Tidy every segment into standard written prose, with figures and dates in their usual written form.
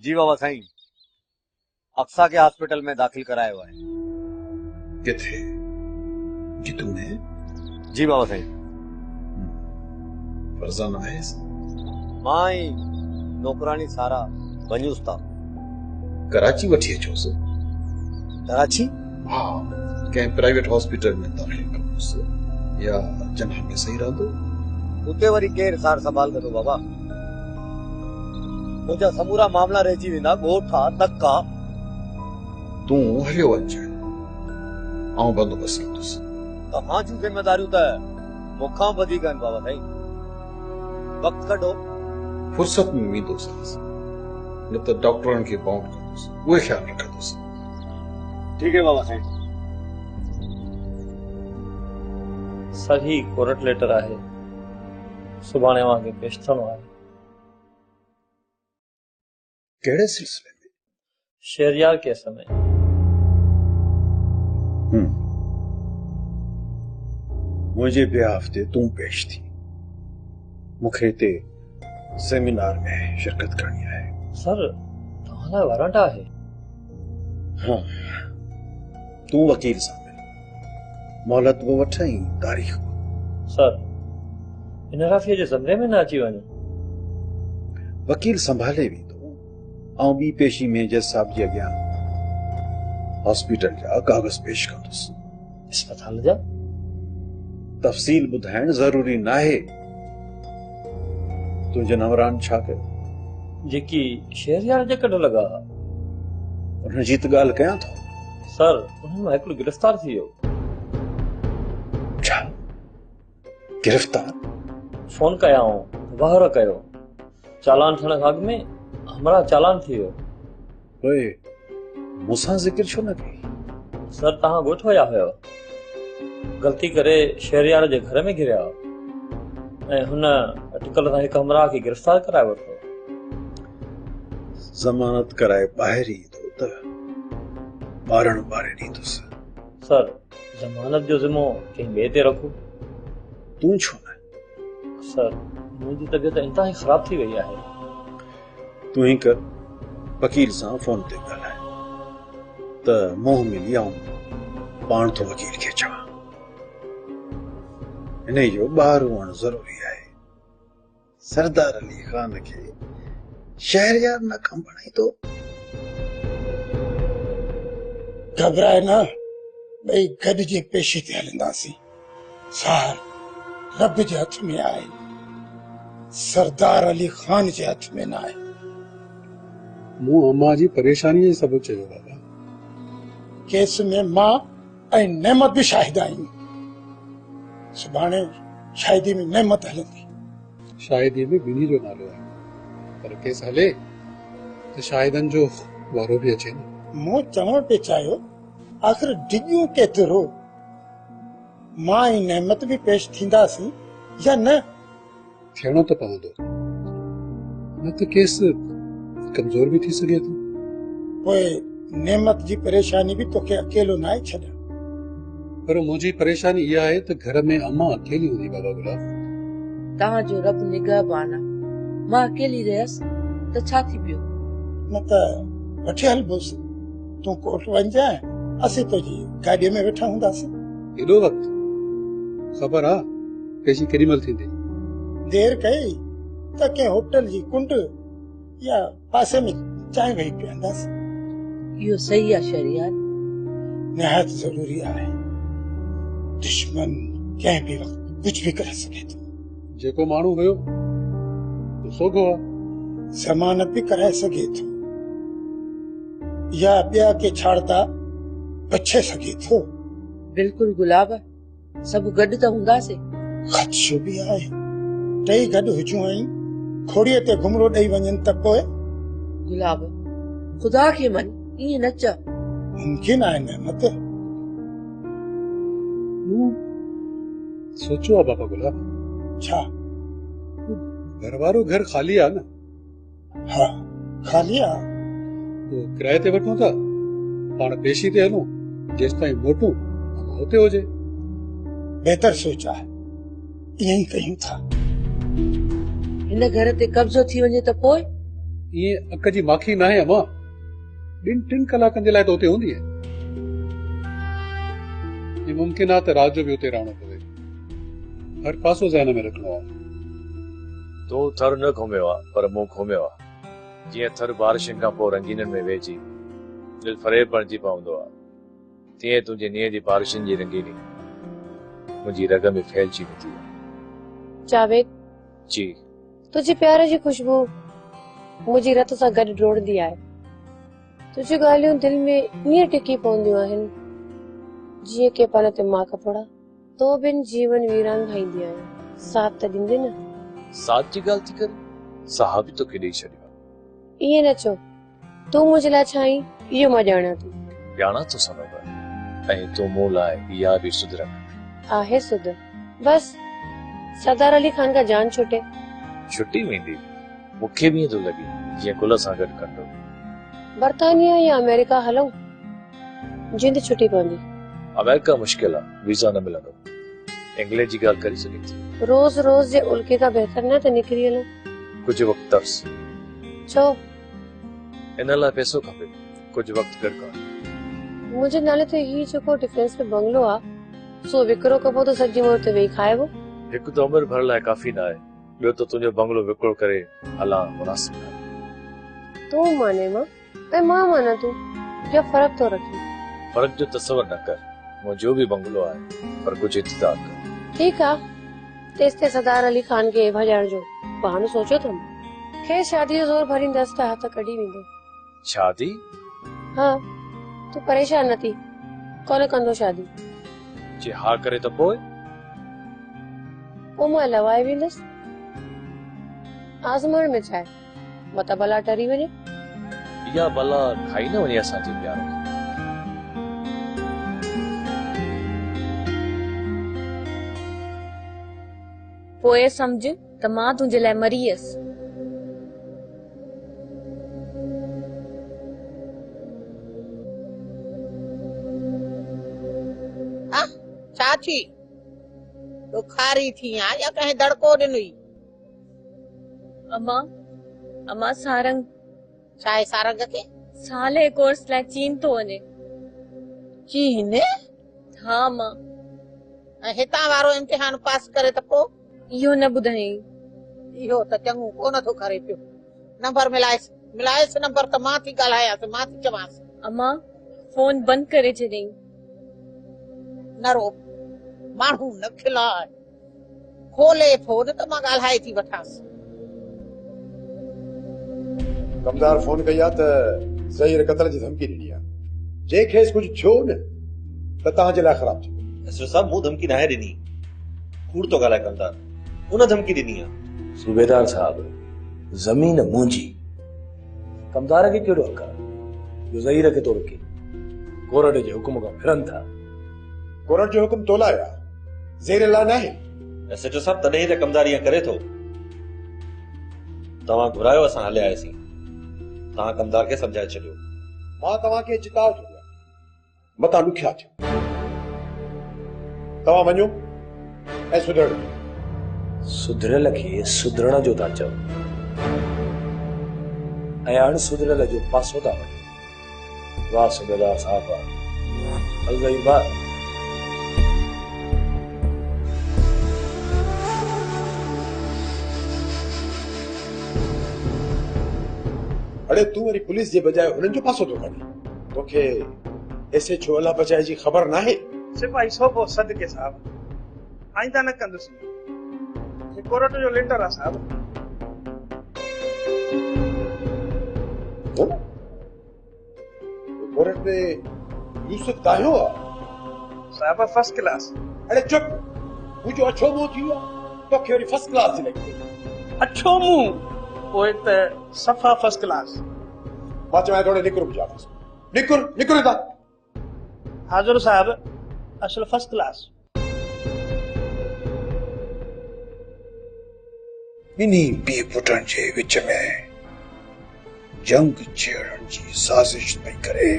जी बाबा साईं, अक्सा के हॉस्पिटल में दाखिल कराया हुआ है। किथे गिदू में? जी बाबा साईं। फरजाना है माई नौकरानी सारा बंजूस था। कराची वठी अचोस। कराची? हाँ, कंहिं प्राइवेट हॉस्पिटल में दाखिल करोस या जनाब में सही रहंदो। उते वरी केर सार संभाल कंदो बाबा? मुंहिंजा समूरा मामला रहिजी वेंदा ॻोठा धक्का। तूं हलियो वञ, आउं बंदोबस्त कंदुसि। तव्हां जूं ज़िमेदारियूं त मूंखां वधीक आहिनि बाबा साईं। वक़्तु कढो, फुर्सत में वेंदुसि, न त डॉक्टरनि खे बाउंड कंदुसि, उहे ख़्यालु रखंदुसि। ठीक है बाबा साईं। सही कोर्ट लेटर आहे, सुभाणे वांगे पेश थियणो आहे। कहिड़े सिलसिले में? शहरयार केस में। मुझे ॿिए हफ़्ते तूं पेश थी। मूंखे हिते सेमिनार में शिरकत करणी आहे। सर, तव्हां लाइ वारंट आहे। हाँ, तूं वकील सां मिल, मोहलत बि वठई, तारीख़ बि। सर, इन राफ़ीअ जे ज़मरे में न अची वञो। वकील संभाले वेंदो, ऐं ॿी पेशी में जज साहब जे अॻियां हॉस्पिटल जा कागज़ पेश कंदुसि। अस्पताल जा तफ़सील ॿुधाइण ज़रूरी नाहे। तुंहिंजे नवरान छा कयो? जेकी शहरयार जे कॾ लॻा। उनजी त ॻाल्हि कयां थो। सर, उन्हनि मां हिकिड़ो गिरफ़्तार थी वियो। छा गिरफ़्तार? फोन कयाऊं, वाहर कयो, चालान थियण खां अॻु में हमरा चालान थी वियो। ओए, मूंसां ज़िक्र छो न कई? सर, तव्हां ॻोठ विया हुयो, ग़लती करे शहरयार जे घर में घिरिया ऐं हुन अटकल सां हिकु हमराह खे गिरफ़्तार कराए वरितो। ज़मानत कराए ॿाहिरि ईंदो त ॿारनि ॿारे ॾींदुसि। सर, ज़मानत जो ज़िम्मो कंहिं ॿिए ते रखो। तूं छो न? सर, मुंहिंजी तबियत इंतहाई ख़राब थी वई आहे। तूं ही कर, वकील सां फोन ते ॻाल्हाए त मुंहुं मिली आऊं पाण थो वकील खे चवां। इन जो ॿार हुअणु ज़रूरी आहे। सरदार अली ख़ान खे शहरयार न कम बणाईंदो। घबराए न, ॿई गॾिजी पेशी ते हलंदासीं। सार रब जे हथ में आहे, सरदार अली ख़ान जे हथ में न आहे। मूं अम्मा जी परेशानी जे सबबु चयो बाबा। केस में मां ऐं नेमत बि शाहिद आहियूं। सुभाणे शाहिदी में नेमत हलंदी। शाहिदी में ॿिन्ही जो नालो आहे, पर केस हले त शाहिदनि जो वारो बि अचे न। मूं चवण पे चाहियो, आख़िर डिॼूं केतिरो, मां ऐं नेमत बि पेश थींदासीं या न? थियणो त पवंदो, न त केस कमज़ोर बि थी सघे थो। पोइ नेमत जी परेशानी बि तोखे अकेलो न आहे छॾ। पर मुंहिंजी परेशानी इहा आहे त घर में अम्मा अकेली हूंदी। बाबा गुलाब, तव्हांजो रब निगहबान आहे, मां अकेली रहियसि त छा थी पियो? न त वठी हलबोसि, तूं कोर्ट वञजांइ, असीं तुंहिंजी गाॾीअ में वेठा हूंदासीं। एॾो वक़्तु? ख़बर आहे पेशी केॾी महिल थींदी? देर कई त कंहिं होटल जी कुंड या पासे में चांहि वेही पीअंदासीं। इहो सही आहे शहरयार। निहायत ज़रूरी आहे, दुश्मन कंहिं बि वक़्तु कुझु बि करे सघे थो। जेको माण्हू हुयो तो सोगो आहे। ज़मानत बि कराए सघे थो या ॿिया के छाड़ता बचे सघे थो। बिल्कुलु गुलाब, सभु गॾु त हूंदासीं। ख़दशो बि आहे, टई गॾु हुजूं ऐं खोड़ीअ ते घुमरो ॾेई वञनि त पोइ? गुलाब, ख़ुदा खे मन, ईअं न चओ। मुमकिन आहे नेमत। सोचो आहे बाबा गुलाब। छा? घर वारो घर ख़ाली आहे न? हाँ, ख़ाली आहे। तो किराए ते वठूं था, पाण पेशी ते हलूं, जेसिताईं मोटूं हुते हुजे। बेहतर सोच आहे, ईअं ई कयूं था। हिन घर ते कब्ज़ो थी वञे त पोइ? ये अक जी माखी ना है अम्मा 2-3 कलाकनि जे लाइ त उते हूंदी आहे ये मुमकिन आहे त रात जो बि उते रहणो पवे हर पासो ज़हन में रखणो आहे तूं थर न घुमियो आहे पर मूं घुमियो आहे जीअं थर बारिशुनि खां पोइ रंगीननि में वेझी दिलि फरेब बणिजी पवंदो आहे तीअं तुंहिंजे नीअ जी बारिशुनि जी रंगीनी मुंहिंजी रग में फैलजी वेंदी आहे जावेद जी तुझे प्यार जी खुशबू मुझी रत सां गॾु डोड़दी आहे तुझी ॻाल्हियूं दिलि में ईअं टिकी पवंदियूं आहिनि जीअं के पाण ते मां कपड़ा तो बिन जीवन वीरान भाईंदी आहियां साथ त ॾींदे न साथ जी ॻाल्हि थी करे साहब बि तोखे ॾेई छॾियो ईअं न चओ तूं मुंहिंजे लाइ छा आहीं इहो मां ॼाणा थी ॼाणा थो समझ ऐं तूं मूं लाइ इहा बि सुधरक आहे सुध बस सरदार अली खान का जान छुटे छुटी वेंदी मूंखे बि ईअं थो लॻे जीअं गुल सां गॾु कंडो बर्तानिया या अमेरिका हलूं जिंद छुटी पवंदी अमेरिका मुश्किल आहे वीज़ा न मिलंदो इंग्लैंड जी ॻाल्हि करे सघे थी रोज रोज जे उल्के का बेहतर न त निकिरी हलूं कुझु वक़्तु तर्स छो इन लाइ पैसो खपे कुझु वक़्तु गॾु कोन्हे मुंहिंजे नाले ते ही जेको डिफेंस में बंगलो आहे सो विकिरो कबो त सॼी उमिरि ते वेही खाइबो हिकु त उमिरि भर लाइ काफ़ी न आहे ॿियो त तुंहिंजो बंगलो विकिरो करे हलां मुनासिब न आहे तूं माने मां ऐं मां माना तूं या फ़र्क़ु थो रखी फ़र्क़ु जो तसवर न कर मुंहिंजो बि बंगलो आहे पर कुझु इंतज़ार कर ठीकु आहे तेसि ते सरदार अली खान खे भॼाइण जो बहानो सोचियो अथमि खेर शादी जो ज़ोर भरींदसि त हथ कढी वेंदो शादी हाँ तूं परेशान न थी कोन कंदो शादी जे हा करे त पोइ पोइ मां लवाए वेंदसि आज़माइण में छा आहे मता भला टरी वञे इहा भला खाई न वञे असांजे प्यार खे पोइ सम्झ त मां तुंहिंजे लाइ मरी हुयसि चाची बुखारी थी या कहीं दड़को ॾिनई अम्मा अम्मा सारंग छा आहे सारंग खे साले कोर्स लाइ चीन थो वञे चीन हा अम्मा ऐं हितां वारो इम्तिहान पास करे त पोइ इहो न ॿुधाई इहो त चङो कोन थो करे पियो नंबर मिलायसि नंबर त मां थी ॻाल्हायांसि मां थी चवांसि अम्मा फोन बंदि करे छॾियईं न रो माण्हू न खिलाए खोले फोन त मां ॻाल्हाए थी वठांसि कमदार फोन कई आहे त ज़हीर क़त्ल जी धमकी ॾिनी आहे जे खेसि कुझु थियो न त तव्हांजे लाइ ख़राब थी एसरो साहब मूं धमकी नाहे ॾिनी कूड़ तो ॻाल्हाए कंदा उन धमकी ॾिनी आहे सूबेदार साहब ज़मीन मुंहिंजी कमदार खे कहिड़ो हक़ आहे जो ज़हीर खे थो रोके कोर्ट जे हुकुम खां फिरनि था कोर्ट जो हुकुम तोला आहे ज़हीर लाइ न आहे एसरो साहब तॾहिं त कमदार ईअं करे थो तव्हां घुरायो असां हलिया आयासीं तव्हां कमदार खे सम्झाए छॾियो मां तव्हांखे चिताव थो ॾियां मतां ॾुखिया थियो तव्हां वञो ऐं सुधरियल खे सुधरण जो था चओ ऐं अणसुधरियल जो पासो था वठो वाह सूबेदार साहब हल गई बात अड़े तूं वरी पुलिस जे बजाए हुननि जो पासो थो खणी तोखे SHO अला बचाए जी ख़बर नाहे सिपाही सोपो सदके साहब आइंदा न कंदुसि कोर्ट जो लेटर आहे साहब कोर्ट में यूसुफ दाहियो आहे साहब फर्स्ट क्लास अड़े चुप मुंहिंजो अछो मुंहुं थी वियो आहे तोखे वरी फर्स्ट क्लास थी लॻी अछो मुंहुं पोइ त सफ़ा फर्स्ट क्लास मां चवां थो निकुर मुंहिंजा निकुर था हाज़ुर साहब असल फर्स्ट क्लास इन्ही पीउ पुटनि जे विच में जंग छेड़ण जी साज़िश पई करे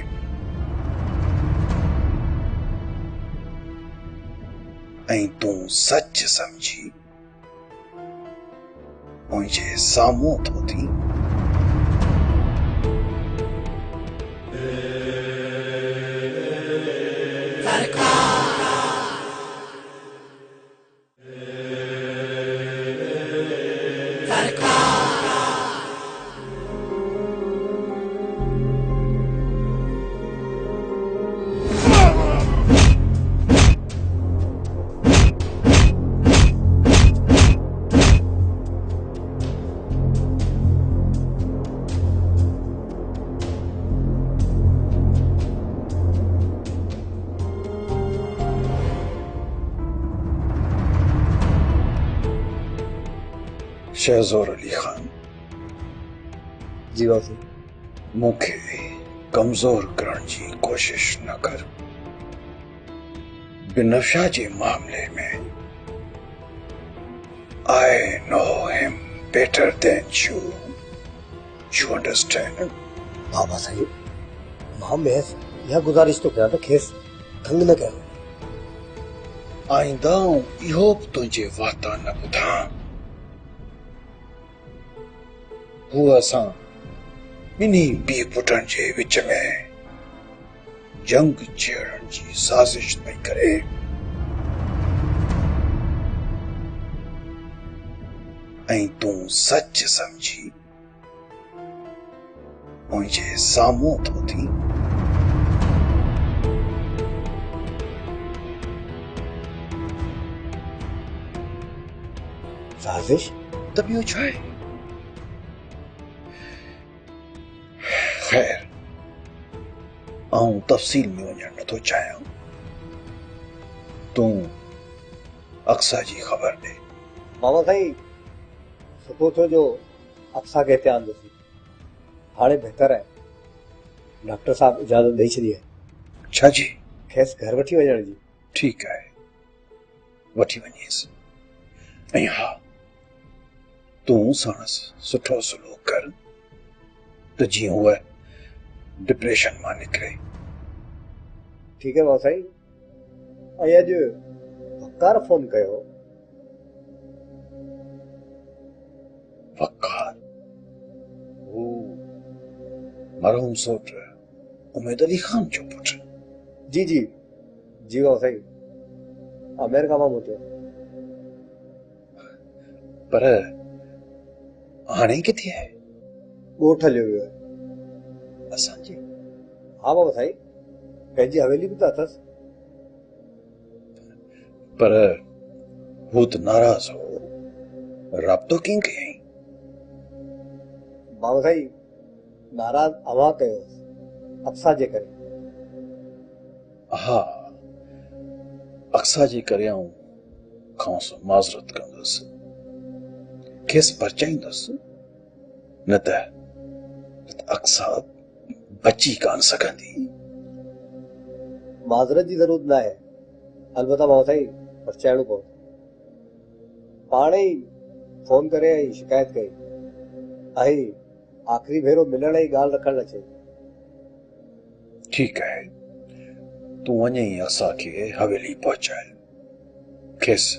ऐं तूं सच समझी मुंहिंजे साम्हूं थो थी शहज़ोर अली खान जी वासी मूंखे कमज़ोर करण जी कोशिश न कर। बिनफ्शा जे मामले में I know him better than you. You understand? बाबा साहिब मां महज यह गुजारिश तो कया त खेस तंग न कयो। आईंदा इहो तुंहिंजे वाता न ॿुधां। हू असां ॿिन्ही पीउ पुटनि जे विच में जंग छेड़ण जी साज़िश पई करे। ऐं तूं सच समझी मुंहिंजे साम्हूं थो थी। साज़िश त ॿियो छा आहे? ख़ैर आऊं तफ़सील में वञणु नथो चाहियां। तूं अक्सा जी ख़बर ॾे। मामा साईं सुठो थियो जो अक्सा खे हिते आंदोसीं। हाणे बहितर आहे डॉक्टर साहब इजाज़त ॾेई छॾी आहे। छा जी? खेसि घर वठी वञण जी। ठीकु आहे वठी वञेसि। ऐं हा तूं साणसि सुठो सलूक कर त जीअं हूअ डिप्रेशन मां निकिरे। ठीकु आहे बाबा साईं। ऐं अॼु वकार फोन कयो। वकार हू मरहूम सोट उमेद अली खान जो पुटु। जी जी जी बाबा साईं अमेरिका मां मोटियो। पर हाणे किथे आहे? ॻोठ हलियो वियो आहे। असांजे? हा बाबा साईं पंहिंजी हवेली बि त अथसि। पर हू त नाराज़ हो। राब्तो कीअं कयईं? बाबा साईं नाराज़ अवां कयोसि अक्सा जे करे। हा अक्सा जे करे आऊं खांसि माज़रत कंदुसि। खेसि परचाईंदुसि न त अक्सा बची कान सघंदी। माज़रत जी ज़रूरत न आहे। अलबत्ता बाबा साईं परचाइणो पवंदो। पाणे ई फोन करे ऐं शिकायत कई ऐं आख़िरी भेरो मिलण जी ॻाल्हि रखण न चई। ठीकु आहे तूं वञे ई अक्सा खे हवेली पहुचाए। खेसि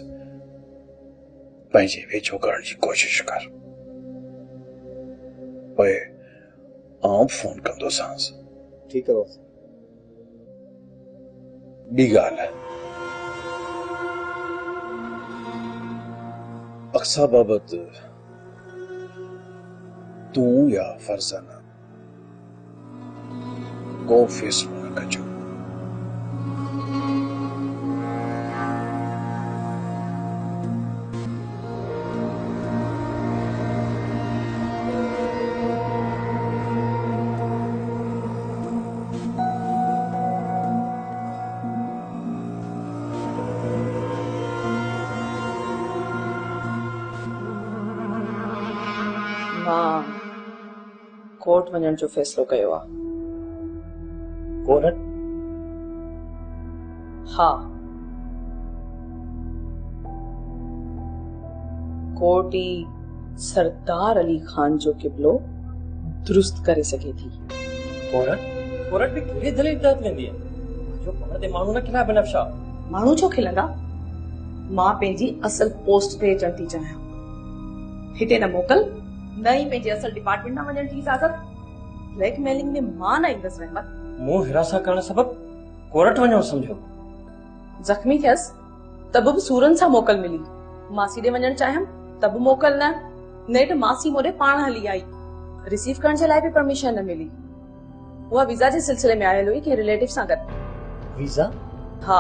पंहिंजे वेझो करण जी कोशिश कर। पोइ आउं फोन कंदोसांसि। ठीकु आहे बाबा। ॿी ॻाल्हि अक्सा बाबति तूं या फरज़ाना को फ़ैसिलो न कजो। मां कोर्ट वञण जो फ़ैसिलो कयो आहे। कोर्ट? हा कोर्ट ई सरदार अली खान जो क़िबलो दुरुस्त करे सघे थी। कोर्ट बि कहिड़े दलील तहत वेंदी आहे? जो पाण ते माण्हू न खिला बिनफ्शा। माण्हू छो खिलंदा? मां पंहिंजी असल पोस्ट ते अचण थी चाहियां। हिते न मोकल न ई पंहिंजे असल डिपार्टमेंट न वञण जी इजाज़त। ब्लैकमेलिंग में मां न ईंदसि रहमत। मूं हिरासा करण सबबु कोर्ट वञो सम्झो। ज़ख्मी थियसि तब बि सूरन सां मोकल मिली। मासी ॾे वञण चाहियमि तब मोकल न। नेठ मासी मोॾे पाण हली आई। रिसीव करण जे लाइ बि परमिशन न मिली। उहा वीज़ा जे सिलसिले में आयल हुई कि रिलेटिव सां गॾु। वीज़ा? हा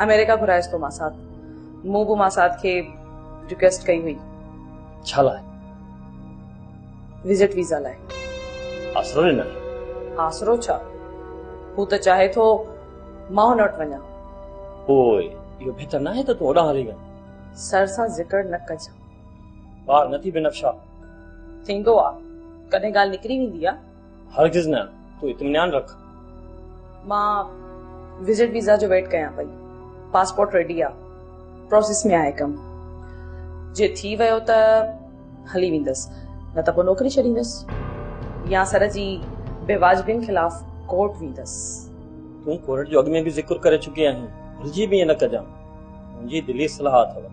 अमेरिका घुरायसि तो मासात। मूं बि मासात खे रिक्वेस्ट कई हुई। छा लाइ? विजिट वीज़ा लाइ। आसरो ॾिनल? आसरो छा? हू त चाहे थो मां हुन वटि वञा। पोइ इहो बहितर न आहे त तूं ओॾां हली वञ। सर सां ज़िक्र न कजां। ॿार नथी बिनफ्शा थींदो आहे, कॾहिं ॻाल्हि निकिरी वेंदी आहे। हरगिज़ न, तूं इत्मीनान रख। मां विजिट वीज़ा जो वेट कयां पई, पासपोर्ट रेडी आहे, प्रोसेस में आहे कमु। जे थी वियो त हली वेंदसि, न त पोइ नौकिरी छॾींदसि या सर जी बेवाजिबियुनि खिलाफ़ कोर्ट वेंदसि। तूं कोर्ट जो अॻु में बि ज़िक्र करे चुकी आहीं, भुलिजी बि ईअं न कजां। मुंहिंजी दिली सलाह अथव।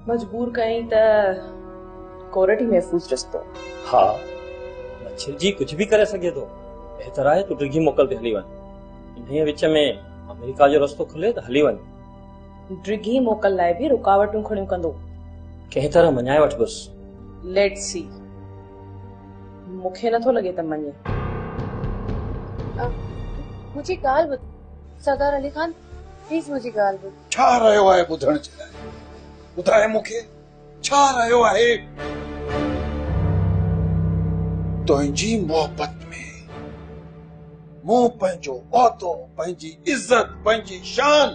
मजबूर कयईं त कोर्ट ई महफ़ूज़ रस्तो। हा, छिड़जी कुछ भी करे सके तो बेहतर आहे तू डिघी मोकल ते हली वञ। इन्हीअ विच में अमेरिका जो रस्तो खुले त हली वञ। डिघी मोकल लाइ बि रुकावटूं खणियूं कंदो। कंहिं तरह मञाए वठ बस। Let's see. मूंखे नथो लॻे त मञे। मुझे ॻाल्हि ॿुध सरदार अली खान, प्लीज मुझे ॻाल्हि ॿुध। छा रहियो आहे ॿुधण जे लाइ? ॿुधाए मूंखे छा रहियो आहे? तुंहिंजी मोहबत में मूं पंहिंजो औतो, पंहिंजी इज्जत, पंहिंजी शान,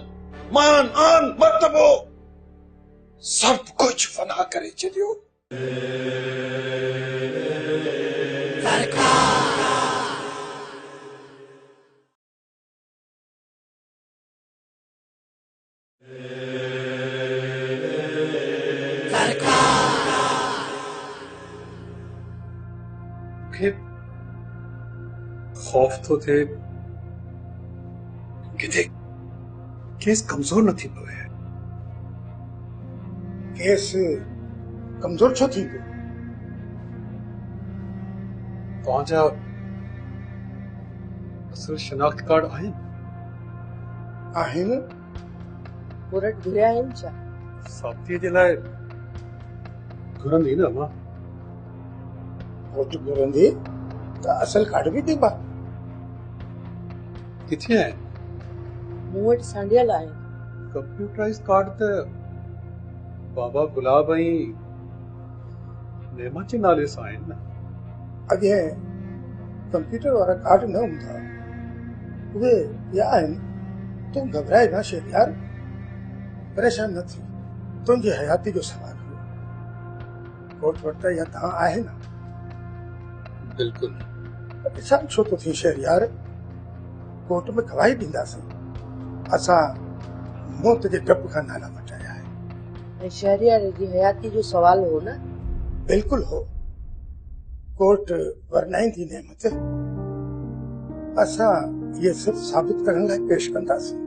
मान, आन, मर्तबो सब कुछ फना करे छॾियो। खौफ तो थे किथे केस कमजोर न थी पियो आहे। केस कमजोर छो थी पियो? तव्हांजा असुल शनाख्त कार्ड आहिनि? कोर्ट घुरिया आहिनि छा? साथीअ जे लाइ घुरंदी न मां। कोर्ट घुरंदी त असल कार्ड बि ॾिबा। किथे आहे? मूं वटि सांडियल आहे। कंप्यूटराइज कार्ड त बाबा गुलाब ऐं नेमा जे नाले सां आहिनि न। अॻे कंप्यूटर वारा कार्ड न हूंदा, उहे या आहिनि। तूं घबराए न शहरयार, परेशान न थी। तुंहिंजी हयाती जो सवाल हो। कोर्ट वटि या तव्हां आहे न? बिल्कुलु। परेशान छो तो थी शहरयार? कोर्ट में गवाही ॾींदासीं। असां मौत जे डप खां नाला मटाया आहे। ऐं शहरयार जी हयाती जो सवाल हो न? बिल्कुलु हो। कोर्ट वरनाईंदी नेमत। असां ये सिर्फ़ साबित करण लाइ पेश कंदासीं।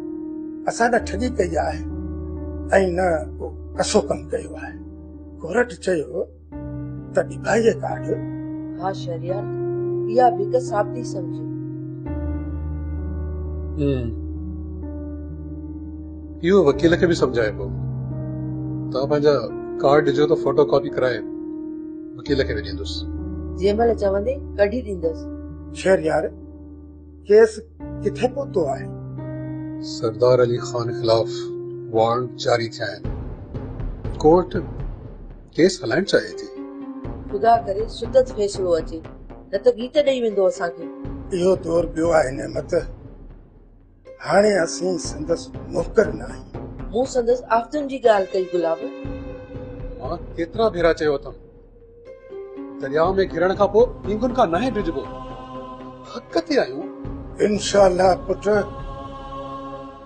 असां न ठगी कई आहे ऐं न कसो कमु कयो आहे। कोर्ट चयो त डिभाईअ कार्ड। हा शहरयार, इहा बि हिकु साबिती समझो। इहो वकील खे बि सम्झाए पियो। तव्हां पंहिंजा कार्ड ॾिजो त फोटो कॉपी कराए वकील खे बि ॾींदुसि। जंहिंमहिल चवंदे कढी ॾींदसि। शहरयार, केस किथे पहुतो आहे? सरदार अली खान खिलाफ वारंट जारी थिया आहिनि। कोर्ट केस हलाइण चाहे थी। खुदा करे सुदत फ़ैसिलो अचे, न त गीत ॾेई वेंदो असांखे। इहो दौर ॿियो आहे नेमत। हाणे असीं संदसि नौकर न आहियूं। मूं संदसि आफ़तुनि जी ॻाल्हि कई गुलाब। मां केतिरा भेरा चयो अथमि, दरियाव में घिरण खां पोइ ईंगुनि खां नाहे ॾिजबो। हक़ ते आहियूं। इंशाअल्लाह पुट,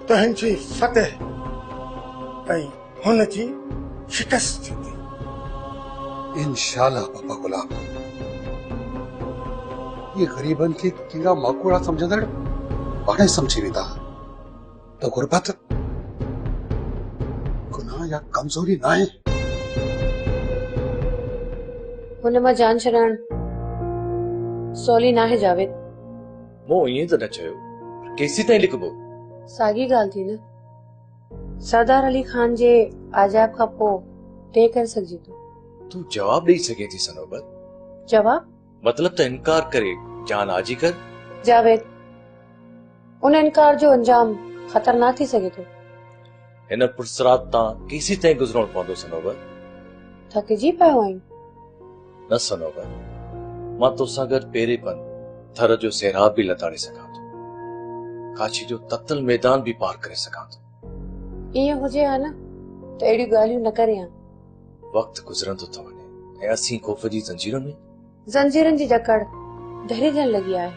तुंहिंजी फतेह ऐं हुन जी शिकस्त थींदी। इंशाअल्लाह बाबा गुलाब। ये गरीबन खे कीड़ा माकोड़ा समझंदड़ पाणे समझी वेंदा त गुरबत गुनाह या कमजोरी न आहे। हुन मां जान छॾाइण सवली नाहे जावेद। मूं ईअं त न चयो, केसी ताईं लिखबो? साॻी ॻाल्हि थी न। सरदार अली खान जे आजाब खां पोइ टे करे सघिजे थो। तूं जवाब ॾेई सघे थी सनोबर? जवाब मतलब त इनकार करे जान आजी कर। जावेद, उन इनकार जो अंजाम खतरनाक थी सघे थो। हिन पुरसरात तां केसी ताईं गुज़रणो पवंदो सनोबर? थकिजी पियो आहीं? न सनोबर, मां तोसां गॾु पेरेपन थर जो सैराब बि लताड़े सघां थो, काशी जो ततल मैदान बि पार करे सघां थो। ईअं हुजे हा न त अहिड़ियूं ॻाल्हियूं न करे हा। वक़्तु गुज़रंदो थो वञे, ऐं असीं ख़ौफ़ जी ज़ंजीरुनि में। ज़ंजीरनि जी जकड़ ढरी थियण लॻी आहे।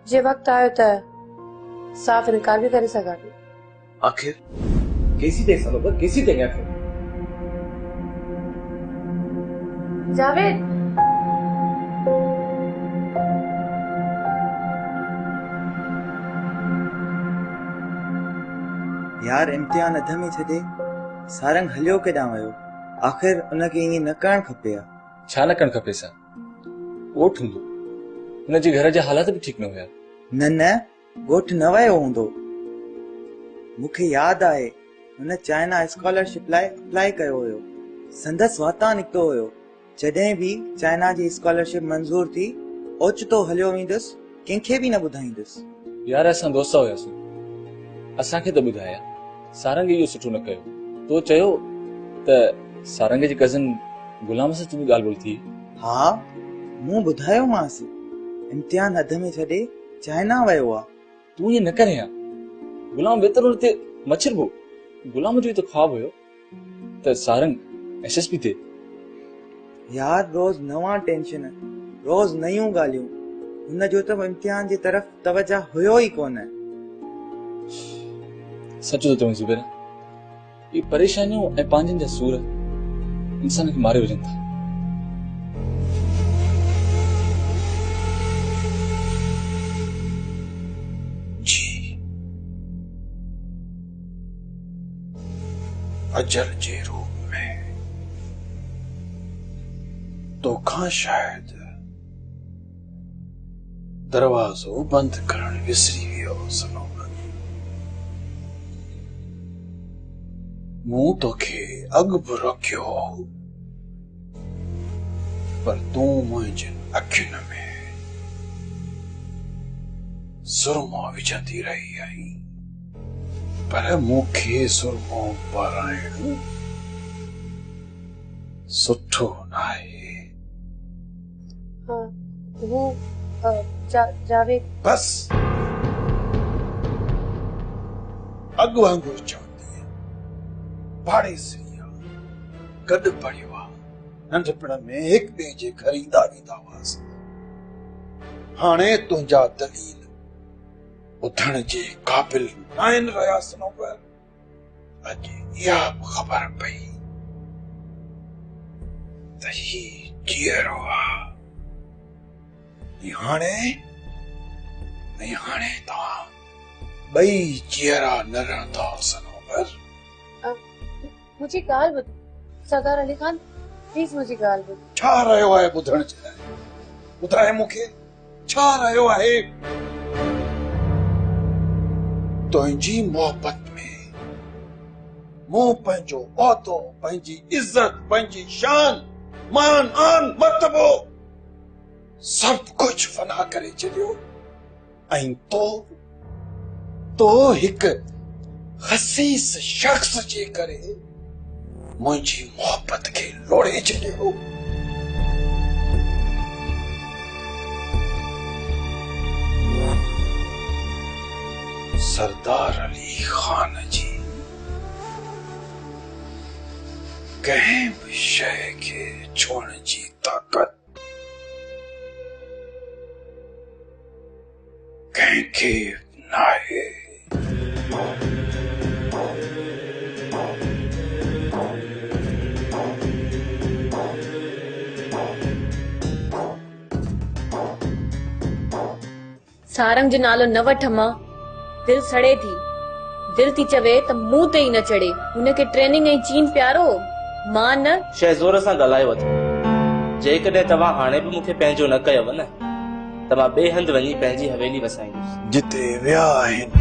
जे वक़्तु आयो त साफ़ इनकार बि करे सघां थी। आखिर केसी ते सबब केसी ते आखिर जावेद यार इम्तिहान अध में छॾे सारंग हलियो केॾां वियो? आख़िर उनखे ईअं न करणु खपे हा। छा न करणु खपे सा? ॻोठु हूंदो, हुनजे घर जा हालात बि ठीकु न हुया। न ॻोठु न वियो हूंदो। मूंखे यादि आहे हुन चाइना स्कॉलरशिप लाइ अप्लाई कयो हुयो। संदसि वाता निकितो हुयो। जॾहिं बि चाइना जी स्कॉलरशिप मंज़ूर थी ओचितो हलियो वेंदुसि, कंहिंखे बि न ॿुधाईंदुसि। यार असां दोस्त हुयासीं, असांखे त ॿुधाया सारंग इहो सुठो न कयो। तो चयो त सारंग जी कज़न गुलाम सां तुंहिंजी ॻाल्हि ॿोल थी। हा मूं ॿुधायोमांसि इम्तिहान अध में छॾे चाइना वियो आहे। तूं ईअं न करे हा। गुलाम वेतरो ते मच्छर हो। गुलाम जो त ख्वाब हुयो त सारंग एसएसपी थे। यार रोज नवां टेंशन, रोज नयूं ॻाल्हियूं। हुन जो त इम्तिहान जी तरफ़ तवजा हुयो ई कोन। सच तो चवं ज़ुबैर, ये परेशानियों ऐं पंहिंजनि जा सूर इंसान खे मारे वञनि था। अजल जे रूप में तोखां शायद दरवाज़ो बंद करण विसरी वियो सनोबर। मूं तोखे अॻु बि रोकियो पर तूं मुंहिंजनि अखियुनि में सुरमो विझंदी रही आहीं। पर मूंखे सुरमो पाराइण सुठो नाहे। हाँ वो जावेद बस अॻु वांगुरु चवंदी भाड़े सिरिया गॾु पढ़ियो आहे। नंढपण में हिक ॿिए जे घर ईंदा वेंदा हुआसीं। हाणे तुंहिंजा दलील ॿुधण जे क़ाबिल न आहिनि रहिया सनोबर। अॼु इहा ख़बर पई त ही जीअरो आहे। हाणे तव्हां ॿई जीअरा न रहंदा सनोबर। मुझे ॻाल्हि ॿुध सरदार अली खान, प्लीज मुझे ॻाल्हि ॿुध। छा रहियो आहे ॿुधण जे लाइ? ॿुधाए मूंखे छा रहियो आहे? तुंहिंजी मोहबत में मूं पंहिंजो औतो, पंहिंजी इज़त, पंहिंजी शान, मान आन मर्तबो सब कुछ फना करे छॾियो। ऐं तो हिक खसीस शख्स जे करे मुंहिंजी मोहबत खे लोड़े छॾियो। सरदार अली खान जी कंहिं बि शइ खे छोड़ण जी ताक़त कंहिंखे नाहे। सारंग जो नालो न वठ मां, दिल सड़े थी। दिल थी चवे त मुंह ते ई न चढ़े। हुनखे ट्रेनिंग ऐं चीन प्यारो, मां न। शहज़ोर सां ॻाल्हायो अथव। जेकॾहिं तव्हां हाणे बि मूंखे पंहिंजो न कयव न त मां ॿिए हंधि वञी पंहिंजी हवेली वसाईंदुसि। जिते विया आहिनि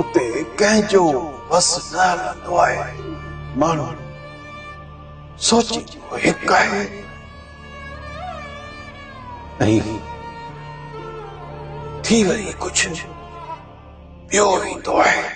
उते कंहिंजो बस न हलंदो आहे। माण्हू सोचींदो हिकु आहे ऐं थी वरी कुझु ॿियो ईंदो आहे।